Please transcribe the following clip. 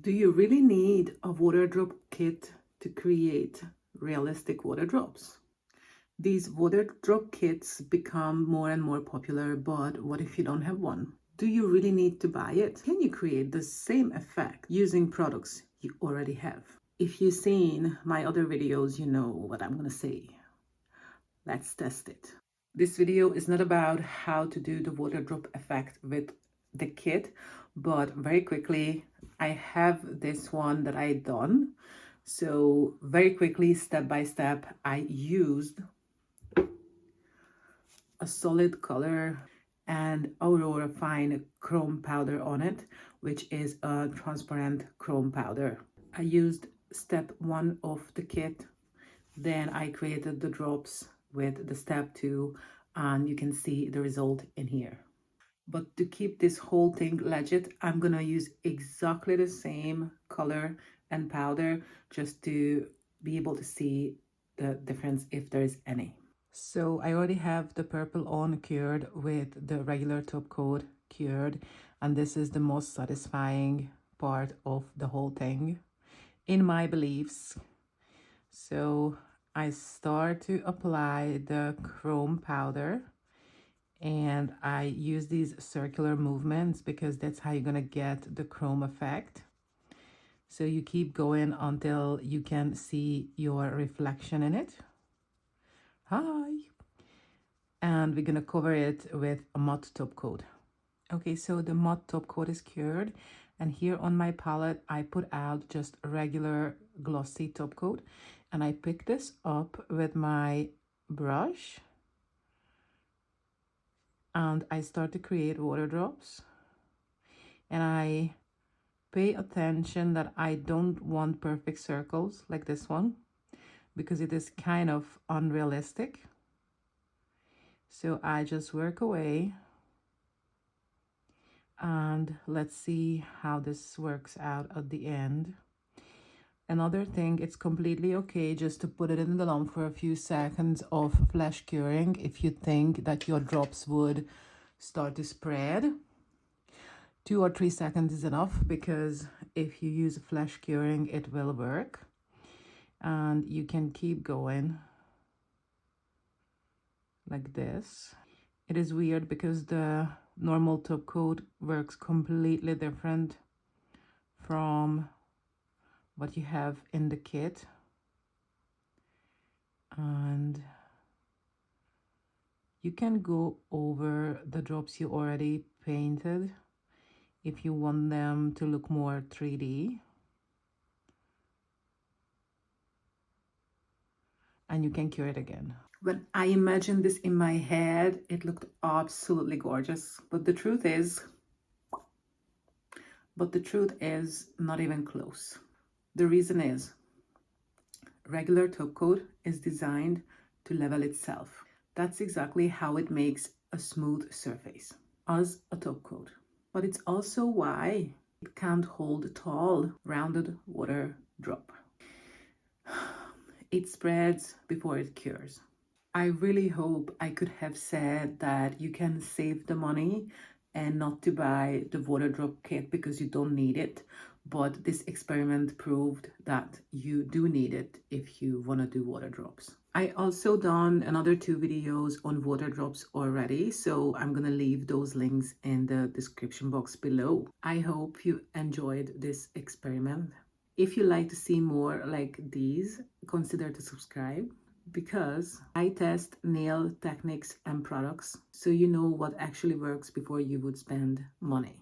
Do you really need a water drop kit to create realistic water drops? These water drop kits become more and more popular, but what if you don't have one? Do you really need to buy it? Can you create the same effect using products you already have? If you've seen my other videos, you know what I'm gonna say. Let's test it. This video is not about how to do the water drop effect with the kit, but very quickly, I have this one that I done. So very quickly, step by step, I used a solid color and Aurora Fine chrome powder on it, which is a transparent chrome powder. I used step 1 of the kit, then I created the drops with the step 2, and you can see the result in here. But to keep this whole thing legit, I'm gonna use exactly the same color and powder just to be able to see the difference if there is any. So I already have the purple on cured with the regular top coat cured, and this is the most satisfying part of the whole thing in my beliefs. So I start to apply the chrome powder, and I use these circular movements because that's how you're gonna get the chrome effect. So you keep going until you can see your reflection in it. Hi. And we're gonna cover it with a matte top coat. Okay, so the matte top coat is cured, and here on my palette I put out just a regular glossy top coat, and I pick this up with my brush and I start to create water drops, and I pay attention that I don't want perfect circles like this one because it is kind of unrealistic. So I just work away, and let's see how this works out at the end. Another thing, it's completely okay just to put it in the lamp for a few seconds of flash curing if you think that your drops would start to spread. 2 or 3 seconds is enough, because if you use flash curing, it will work. And you can keep going like this. It is weird because the normal top coat works completely different from what you have in the kit, and you can go over the drops you already painted if you want them to look more 3D, and you can cure it again. When I imagined this in my head, it looked absolutely gorgeous, but the truth is not even close. The reason is regular top coat is designed to level itself. That's exactly how it makes a smooth surface, as a top coat. But it's also why it can't hold a tall, rounded water drop. It spreads before it cures. I really hope I could have said that you can save the money and not to buy the water drop kit because you don't need it. But this experiment proved that you do need it if you want to do water drops. I also done another 2 videos on water drops already, so I'm gonna leave those links in the description box below. I hope you enjoyed this experiment. If you like to see more like these, consider to subscribe, because I test nail techniques and products so you know what actually works before you would spend money.